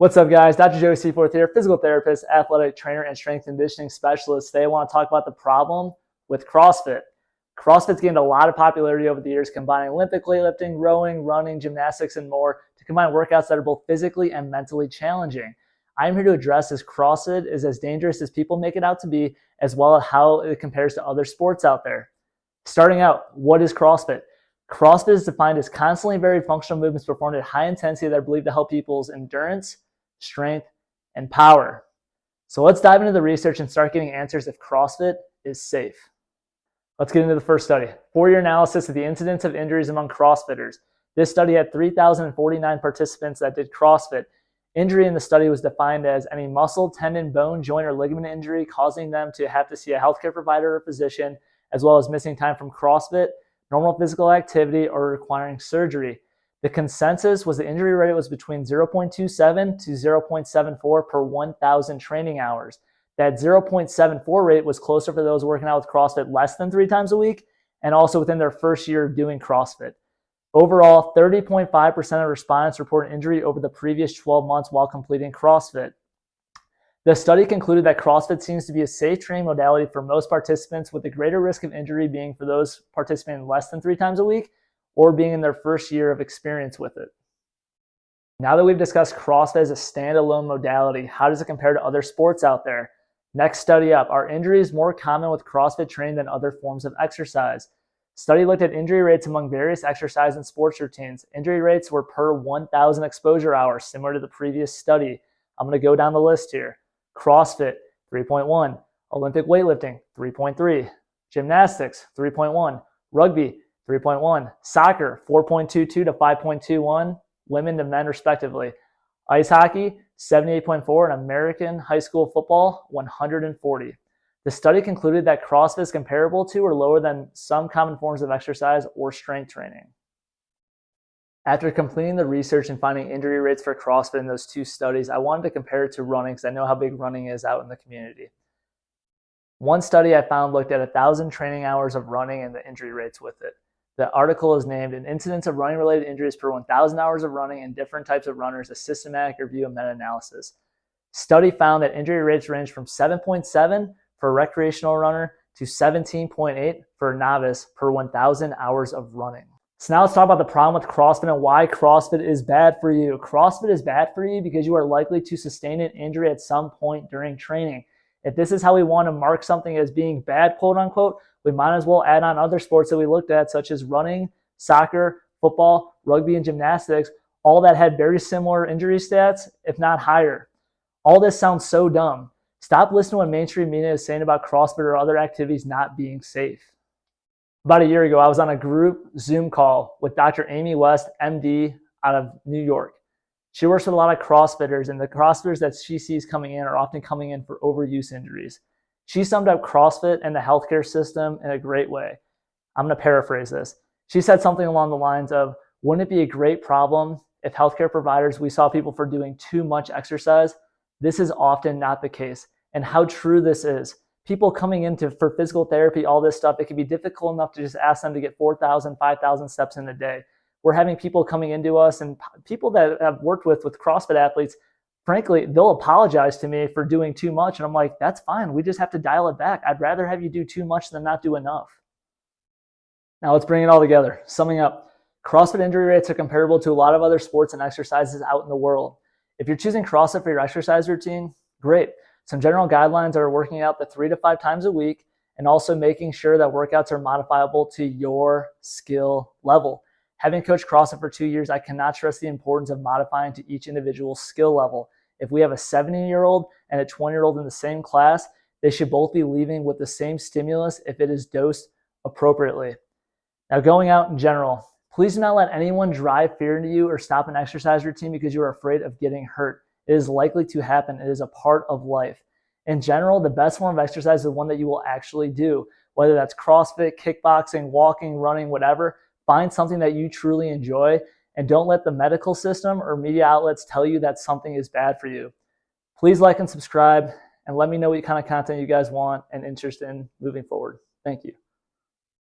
What's up, guys? Dr. Joey Seaforth here, physical therapist, athletic trainer, and strength conditioning specialist. Today, I want to talk about the problem with CrossFit. CrossFit's gained a lot of popularity over the years, combining Olympic weightlifting, rowing, running, gymnastics, and more to combine workouts that are both physically and mentally challenging. I'm here to address if CrossFit is as dangerous as people make it out to be, as well as how it compares to other sports out there. Starting out, what is CrossFit? CrossFit is defined as constantly varied functional movements performed at high intensity that are believed to help people's endurance, strength, and power. So let's dive into the research and start getting answers if CrossFit is safe. Let's get into the first study. 4-year analysis of the incidence of injuries among CrossFitters. This study had 3,049 participants that did CrossFit. Injury in the study was defined as any muscle, tendon, bone, joint, or ligament injury causing them to have to see a healthcare provider or physician, as well as missing time from CrossFit, normal physical activity, or requiring surgery. The consensus was the injury rate was between 0.27 to 0.74 per 1,000 training hours. That 0.74 rate was closer for those working out with CrossFit less than 3 times a week and also within their first year of doing CrossFit. Overall, 30.5% of respondents reported injury over the previous 12 months while completing CrossFit. The study concluded that CrossFit seems to be a safe training modality for most participants, with the greater risk of injury being for those participating less than 3 times a week or being in their first year of experience with it. Now that we've discussed CrossFit as a standalone modality, how does it compare to other sports out there? Next study up, are injuries more common with CrossFit training than other forms of exercise? Study looked at injury rates among various exercise and sports routines. Injury rates were per 1,000 exposure hours, similar to the previous study. I'm going to go down the list here. CrossFit, 3.1. Olympic weightlifting, 3.3. Gymnastics, 3.1. Rugby, 3.1. Soccer, 4.22 to 5.21, women to men respectively. Ice hockey, 78.4, and American high school football, 140. The study concluded that CrossFit is comparable to or lower than some common forms of exercise or strength training. After completing the research and finding injury rates for CrossFit in those 2 studies, I wanted to compare it to running because I know how big running is out in the community. One study I found looked at 1,000 training hours of running and the injury rates with it. The article is named An Incidence of Running-Related Injuries per 1,000 Hours of Running in Different Types of Runners, a Systematic Review and Meta-Analysis. Study found that injury rates range from 7.7 for a recreational runner to 17.8 for a novice per 1,000 hours of running. So now let's talk about the problem with CrossFit and why CrossFit is bad for you. CrossFit is bad for you because you are likely to sustain an injury at some point during training. If this is how we want to mark something as being bad, quote unquote, we might as well add on other sports that we looked at, such as running, soccer, football, rugby, and gymnastics, all that had very similar injury stats, if not higher. All this sounds so dumb. Stop listening to what mainstream media is saying about CrossFit or other activities not being safe. About a year ago, I was on a group Zoom call with Dr. Amy West, MD, out of New York. She works with a lot of CrossFitters, and the CrossFitters that she sees coming in are often coming in for overuse injuries. She summed up CrossFit and the healthcare system in a great way. I'm going to paraphrase this. She said something along the lines of, wouldn't it be a great problem if healthcare providers, we saw people for doing too much exercise? This is often not the case. And how true this is. People coming in for physical therapy, all this stuff, it can be difficult enough to just ask them to get 4,000, 5,000 steps in a day. We're having people coming into us, and people that I've worked with CrossFit athletes, frankly, they'll apologize to me for doing too much. And I'm like, that's fine. We just have to dial it back. I'd rather have you do too much than not do enough. Now let's bring it all together. Summing up, CrossFit injury rates are comparable to a lot of other sports and exercises out in the world. If you're choosing CrossFit for your exercise routine, great. Some general guidelines are working out the 3 to 5 times a week and also making sure that workouts are modifiable to your skill level. Having coached CrossFit for 2 years, I cannot stress the importance of modifying to each individual skill level. If we have a 70-year-old and a 20-year-old in the same class, they should both be leaving with the same stimulus if it is dosed appropriately. Now, going out in general, please do not let anyone drive fear into you or stop an exercise routine because you are afraid of getting hurt. It is likely to happen. It is a part of life. In general, the best form of exercise is the one that you will actually do, whether that's CrossFit, kickboxing, walking, running, whatever. Find something that you truly enjoy, and don't let the medical system or media outlets tell you that something is bad for you. Please like and subscribe, and let me know what kind of content you guys want and interest in moving forward. Thank you.